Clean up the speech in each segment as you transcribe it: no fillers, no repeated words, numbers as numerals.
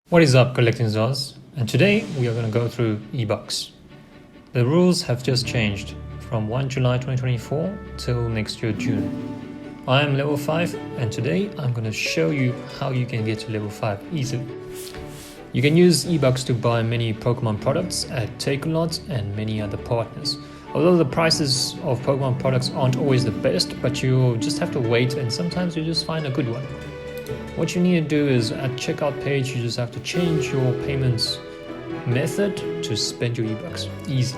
What is up, collecting Zaz? And today we are going to go through eBucks. The rules have just changed from 1 July 2024 till next year June. I am level 5 and today I'm going to show you how you can get to level 5 easily. You can use eBucks to buy many Pokemon products at Takealot and many other partners. Although the prices of Pokemon products aren't always the best, but you just have to wait and sometimes you just find a good one. What you need to do is at checkout page, you just have to change your payments method to spend your eBucks. Easy.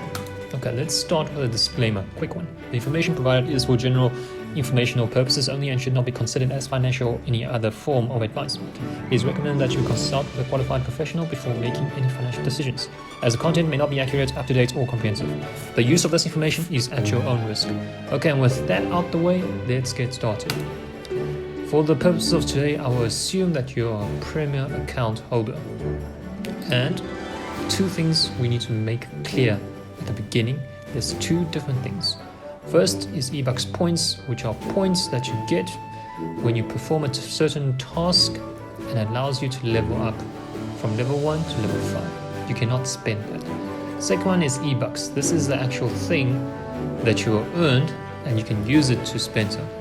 Okay, let's start with a disclaimer, quick one. The information provided is for general informational purposes only and should not be considered as financial or any other form of advice. It is recommended that you consult with a qualified professional before making any financial decisions, as the content may not be accurate, up-to-date or comprehensive. The use of this information is at your own risk. Okay, and with that out the way, let's get started. For the purposes of today, I will assume that you're a Premier account holder. And two things we need to make clear at the beginning. There's two different things. First is eBucks points, which are points that you get when you perform a certain task and allows you to level up from level 1 to level 5. You cannot spend that. Second one is eBucks. This is the actual thing that you earned and you can use it to spend something.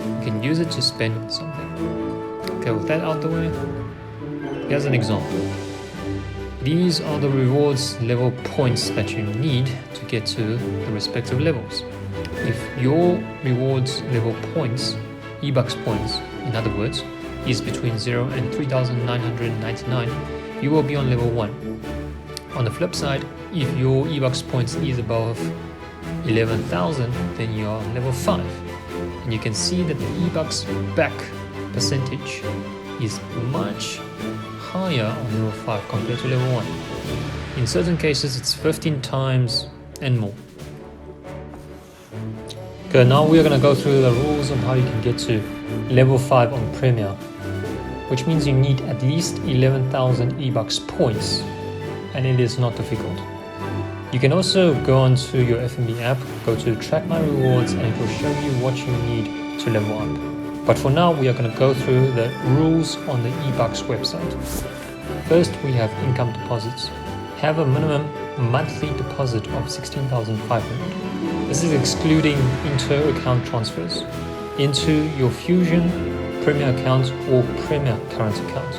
You can use it to spend something. Okay, with that out the way, here's an example. These are the rewards level points that you need to get to the respective levels. If your rewards level points, eBucks points, in other words, is between 0 and 3,999, you will be on level 1. On the flip side, if your eBucks points is above 11,000, then you are on level 5. And you can see that the eBucks back percentage is much higher on level 5 compared to level 1. In certain cases it's 15 times and more. Okay, now we are going to go through the rules on how you can get to level 5 on Premier, which means you need at least 11,000 eBucks points, and it is not difficult. You can also go onto your FMB app, go to track my rewards, and it will show you what you need to level up. But for now, we are going to go through the rules on the eBucks website. First, we have income deposits. Have a minimum monthly deposit of 16,500. This is excluding inter-account transfers into your Fusion Premier account or Premier current account.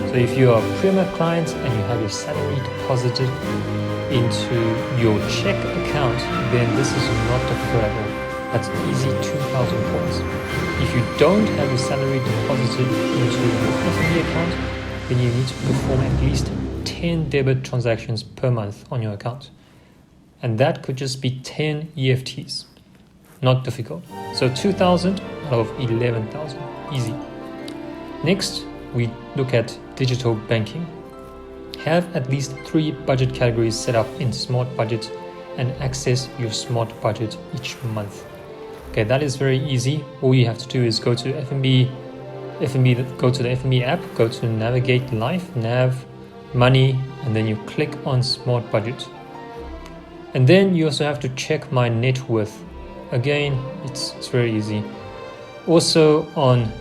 So if you are a Premier client and you have your salary deposited into your check account, then this is not difficult at all. That's easy 2,000 points. If you don't have your salary deposited into your FMB account, then you need to perform at least 10 debit transactions per month on your account. And that could just be 10 EFTs. Not difficult. So 2,000 out of 11,000. Easy. Next, we look at digital banking. Have at least 3 budget categories set up in Smart Budget and access your Smart Budget each month. Okay, that is very easy. All you have to do is go to go to the FMB app, go to Navigate Life, Nav, Money, and then you click on Smart Budget. And then you also have to check my net worth. Again, it's very easy. Also on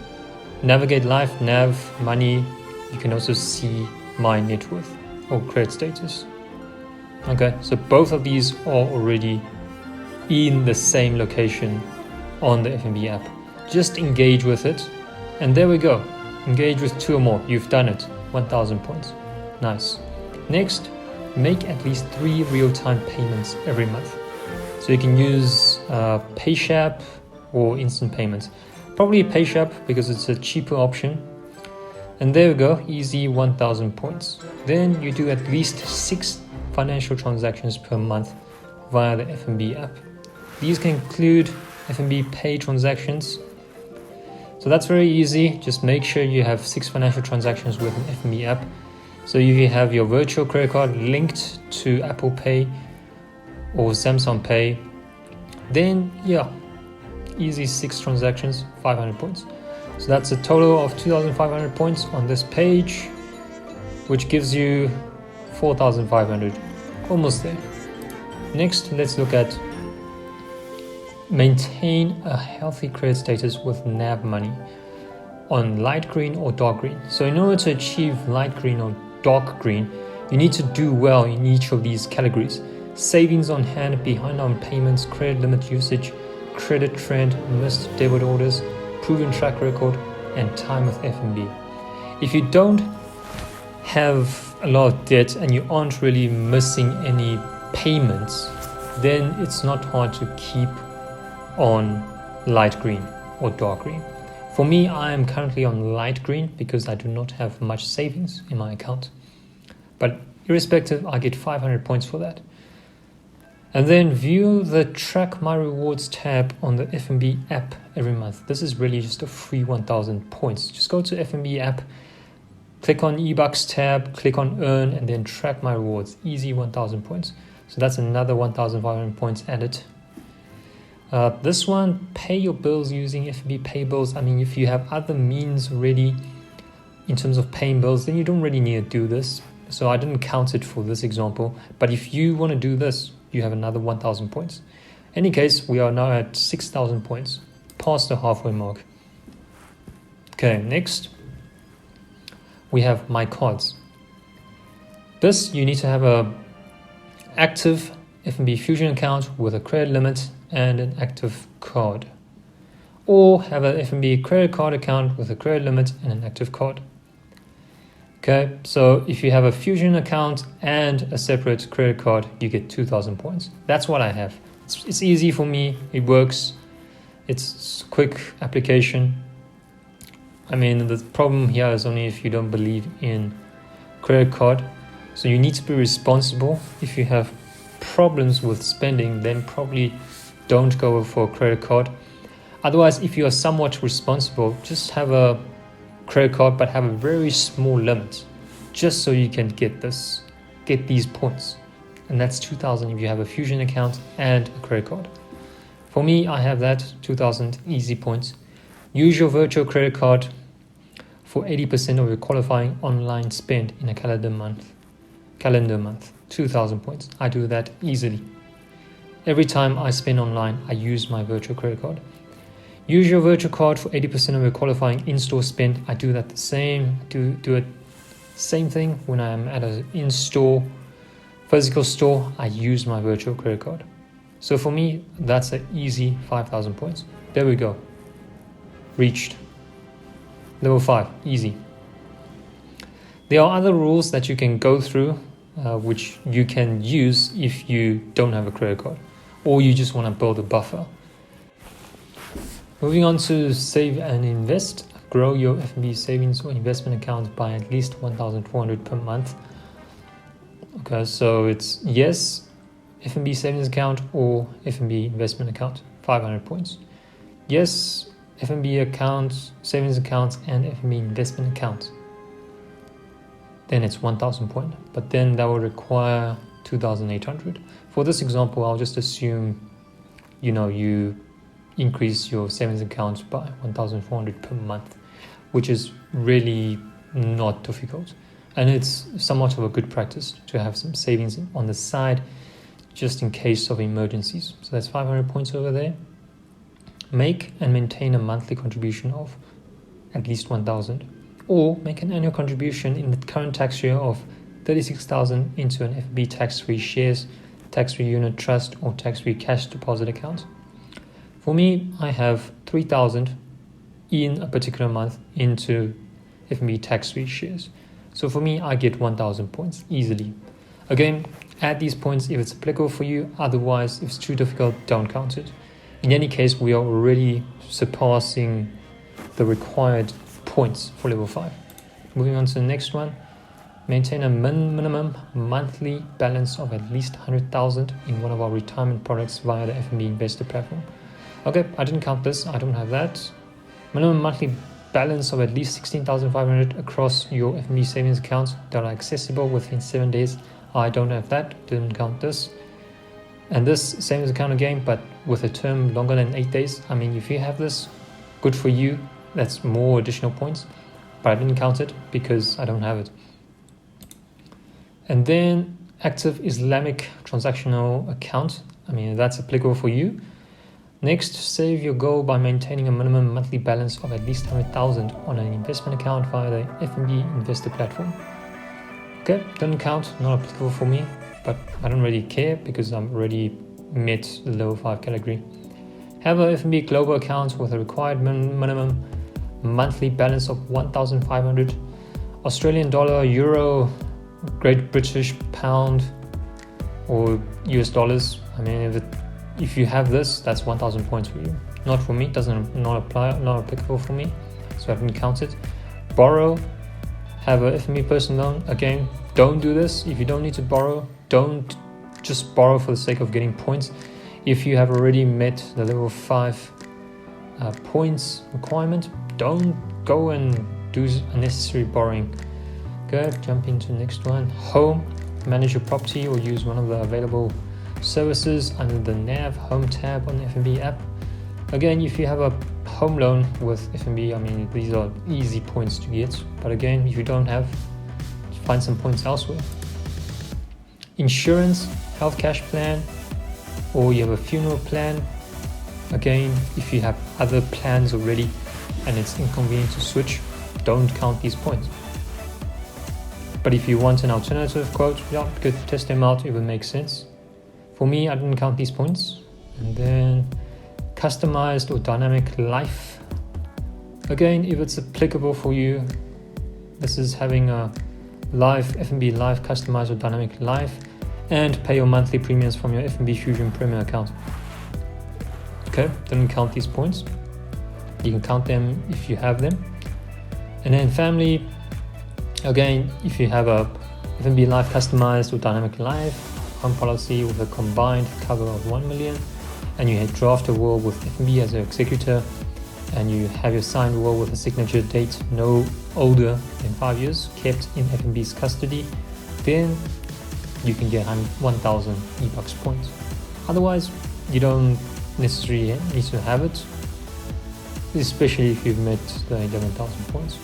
Navigate Life, Nav, Money, you can also see my net worth or credit status. Okay, so both of these are already in the same location on the FMB app. Just engage with it, and there we go. Engage with 2 or more. You've done it. 1,000 points. Nice. Next, make at least 3 real-time payments every month. So you can use PayShap or instant payments. Probably PayShap because it's a cheaper option. And there we go, easy 1,000 points. Then you do at least 6 financial transactions per month via the FMB app. These can include FMB Pay transactions. So that's very easy. Just make sure you have 6 financial transactions with an FMB app. So if you have your virtual credit card linked to Apple Pay or Samsung Pay, then yeah, easy 6 transactions, 500 points. So that's a total of 2,500 points on this page, which gives you 4,500, almost there. Next, let's look at maintain a healthy credit status with NAB money. on light green or dark green. So in order to achieve light green or dark green, you need to do well in each of these categories: savings on hand, behind on payments, credit limit usage, credit trend, missed debit orders, proven track record, and time with F&B. If you don't have a lot of debt and you aren't really missing any payments, then it's not hard to keep on light green or dark green. For me, I am currently on light green because I do not have much savings in my account. But irrespective, I get 500 points for that. And then view the Track My Rewards tab on the F&B app every month. This is really just a free 1,000 points. Just go to F&B app, click on eBucks tab, click on Earn, and then Track My Rewards. Easy 1,000 points. So that's another 1,500 points added. This one, pay your bills using F&B Pay Bills. I mean, if you have other means already in terms of paying bills, then you don't really need to do this. So I didn't count it for this example. But if you want to do this, you have another 1,000 points. In any case, we are now at 6,000 points, past the halfway mark. Okay, next, we have My Cards. This, you need to have a active F&B Fusion account with a credit limit and an active card, or have an F&B credit card account with a credit limit and an active card. Okay, so if you have a Fusion account and a separate credit card, you get 2,000 points. That's what I have. It's easy for me. It works. It's quick application. I mean, the problem here is only if you don't believe in credit card. So you need to be responsible. If you have problems with spending, then probably don't go for a credit card. Otherwise, if you are somewhat responsible, just have a credit card, but have a very small limit, just so you can get these points. And that's 2,000 if you have a Fusion account and a credit card. For me, I have that 2,000 easy points. Use your virtual credit card for 80% of your qualifying online spend in a calendar month. 2,000 points. I do that easily. Every time I spend online, I use my virtual credit card. Use your virtual card for 80% of your qualifying in-store spend. I do that the same. Do it same thing when I'm at an in-store physical store. I use my virtual credit card. So for me, that's an easy 5,000 points. There we go. Reached. Level 5, easy. There are other rules that you can go through, which you can use if you don't have a credit card, or you just want to build a buffer. Moving on to save and invest. Grow your F&B savings or investment account by at least 1,400 per month. Okay, so it's yes, F&B savings account or F&B investment account, 500 points. Yes, F&B account, savings account, and F&B investment account. Then it's 1,000 points, but then that will require 2,800. For this example, I'll just assume, you increase your savings account by 1,400 per month, which is really not difficult. And it's somewhat of a good practice to have some savings on the side, just in case of emergencies. So that's 500 points over there. Make and maintain a monthly contribution of at least 1,000, or make an annual contribution in the current tax year of 36,000 into an F&B tax-free shares, tax-free unit trust, or tax-free cash deposit account. For me, I have 3,000 in a particular month into F&B tax-free shares. So for me, I get 1,000 points easily. Again, add these points if it's applicable for you. Otherwise, if it's too difficult, don't count it. In any case, we are already surpassing the required points for level 5. Moving on to the next one. Maintain a minimum monthly balance of at least 100,000 in one of our retirement products via the F&B investor platform. Okay, I didn't count this. I don't have that. Minimum monthly balance of at least 16,500 across your F&B savings accounts that are accessible within 7 days. I don't have that. Didn't count this. And this savings account again, but with a term longer than 8 days. I mean, if you have this, good for you. That's more additional points. But I didn't count it because I don't have it. And then active Islamic transactional account. I mean, that's applicable for you. Next, save your goal by maintaining a minimum monthly balance of at least 100,000 on an investment account via the FNB investor platform. Okay, doesn't count, not applicable for me, but I don't really care because I'm already met the level 5 category. Have a FNB global account with a required minimum monthly balance of 1,500 Australian dollar, euro, Great British pound, or US dollars. I mean, if you have this, that's 1,000 points for you. Not for me, not applicable for me, so I didn't count it. Borrow, have a FNB personal loan. Again, don't do this. If you don't need to borrow, don't just borrow for the sake of getting points. If you have already met the level 5 points requirement, don't go and do unnecessary borrowing. Good, jump into the next one. Home, manage your property or use one of the available services under the NAV home tab on the FNB app. Again, if you have a home loan with FNB, I mean, these are easy points to get. But again, if you don't have, find some points elsewhere. Insurance, health cash plan, or you have a funeral plan. Again, if you have other plans already and it's inconvenient to switch, don't count these points. But if you want an alternative quote, yeah, good, test them out if it makes sense. For me, I didn't count these points. And then customized or dynamic life. Again, if it's applicable for you, this is having a live FNB live customized or dynamic life and pay your monthly premiums from your FNB Fusion Premier account. Okay, didn't count these points. You can count them if you have them. And then family, again, if you have a FNB live customized or dynamic life home policy with a combined cover of 1 million, and you had draft a will with FNB as an executor, and you have your signed will with a signature date no older than 5 years kept in FNB's custody, then you can get 1,000 eBucks points. Otherwise, you don't necessarily need to have it, especially if you've met the 11,000 points.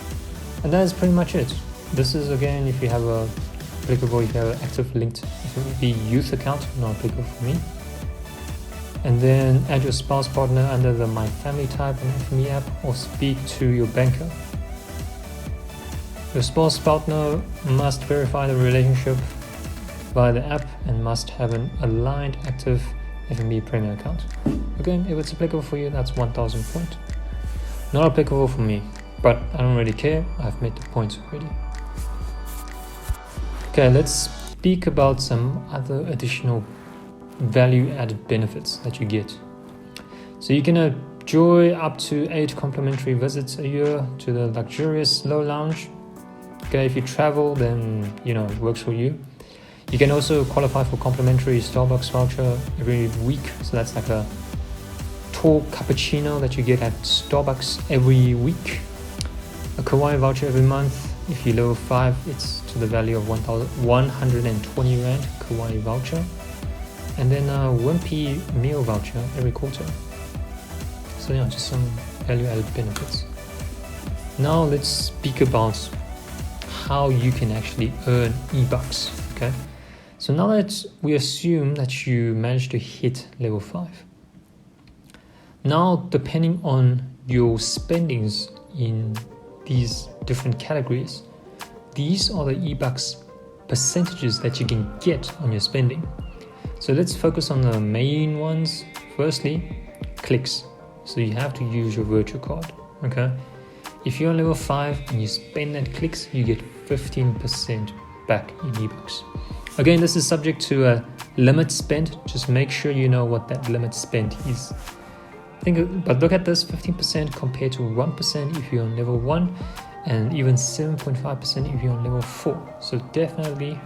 And that is pretty much it. This is, again, if you have applicable if you have an active linked FNB youth account, not applicable for me. And then add your spouse partner under the My Family tab on the FNB app, or speak to your banker. Your spouse partner must verify the relationship via the app and must have an aligned active FNB Premier account. Again, if it's applicable for you, that's 1,000 points. Not applicable for me, but I don't really care. I've met the points already. Okay, let's speak about some other additional value-added benefits that you get. So you can enjoy up to 8 complimentary visits a year to the luxurious Low Lounge. Okay, if you travel, then it works for you. You can also qualify for complimentary Starbucks voucher every week. So that's like a tall cappuccino that you get at Starbucks every week. A Kawaii voucher every month. If you level 5, it's to the value of 1,120 Rand Kawaii voucher. And then a Wimpy meal voucher every quarter. So yeah, just some value-added benefits. Now let's speak about how you can actually earn eBucks. Okay, so now that we assume that you managed to hit level 5, now depending on your spendings in these different categories, these are the eBucks percentages that you can get on your spending. So let's focus on the main ones. Firstly, clicks. So you have to use your virtual card. Okay, if you're on level 5 and you spend that clicks, you get 15% back in eBucks. Again, this is subject to a limit spent. Just make sure you know what that limit spent is. But look at this, 15% compared to 1% if you're on level 1, and even 7.5% if you're on level 4. So definitely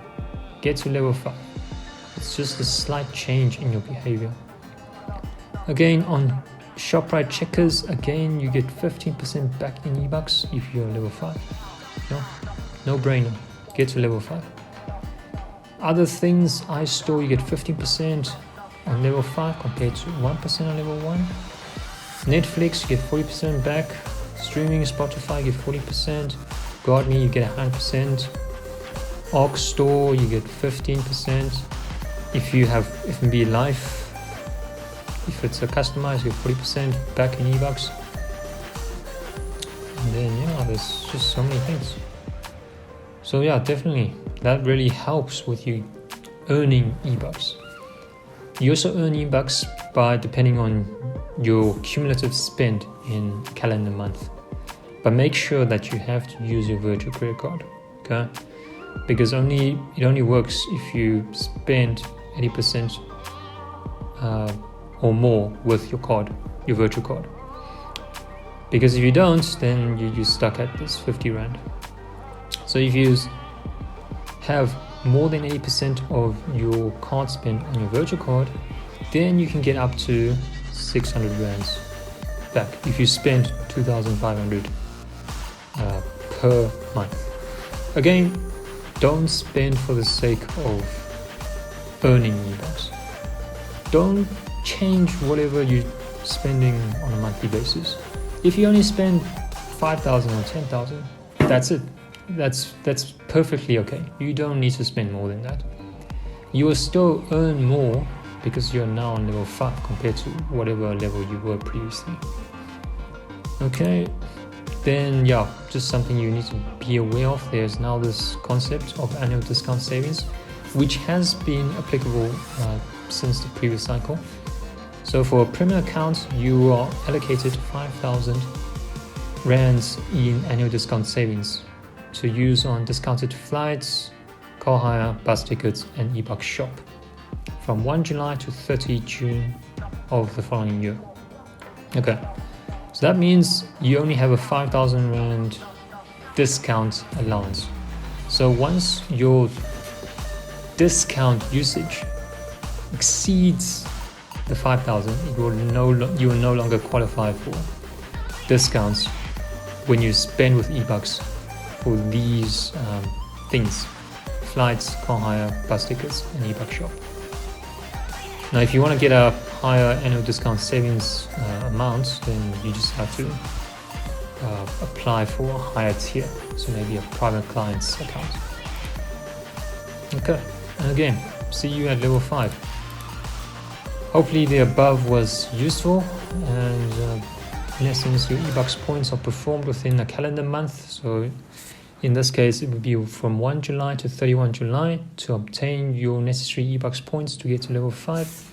get to level 5. It's just a slight change in your behavior. Again, on ShopRite checkers, again, you get 15% back in eBucks if you're level 5. No brainer. Get to level 5. Other things, iStore, you get 15% on level 5 compared to 1% on level 1. Netflix, you get 40% back. Streaming, Spotify, you get 40%. GodMe, you get 100%. Arc Store, you get 15%. If you have FNB Life, If it's a customized, you're 40% back in eBucks. And then yeah, there's just so many things. So yeah, definitely that really helps with you earning eBucks. You also earn eBucks by depending on your cumulative spend in calendar month. But make sure that you have to use your virtual credit card, okay? Because it only works if you spend 80% or more with your card, your virtual card. Because if you don't, then you're stuck at this 50 Rand. So if you have more than 80% of your card spend on your virtual card, then you can get up to 600 Rands back if you spend 2,500 per month. Again, don't spend for the sake of earning eBucks. Don't change whatever you're spending on a monthly basis. If you only spend 5,000 or 10,000, that's it. That's perfectly okay. You don't need to spend more than that. You will still earn more because you're now on level 5 compared to whatever level you were previously. Okay, then yeah, just something you need to be aware of. There's now this concept of annual discount savings, which has been applicable since the previous cycle. So for a Premier account, you are allocated 5,000 Rands in annual discount savings to use on discounted flights, car hire, bus tickets, and eBucks shop from 1 July to 30 June of the following year. Okay, so that means you only have a 5,000 Rand discount allowance. So once your discount usage exceeds the 5,000, you will no longer qualify for discounts when you spend with eBucks for these things: flights, car hire, bus tickets, and eBucks shop. Now, if you want to get a higher annual discount savings amount, then you just have to apply for a higher tier, so maybe a private client's account. Okay, and again, see you at level 5. Hopefully the above was useful, and in essence, your eBucks points are performed within a calendar month. So in this case, it would be from 1 July to 31 July to obtain your necessary eBucks points to get to level 5.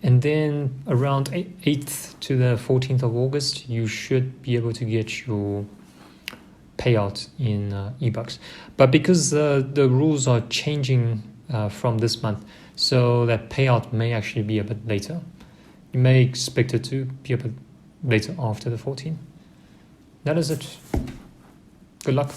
And then around 8th to the 14th of August, you should be able to get your payout in eBucks. But because the rules are changing from this month, so that payout may actually be a bit later. You may expect it to be a bit later after the 14th. That is it. Good luck.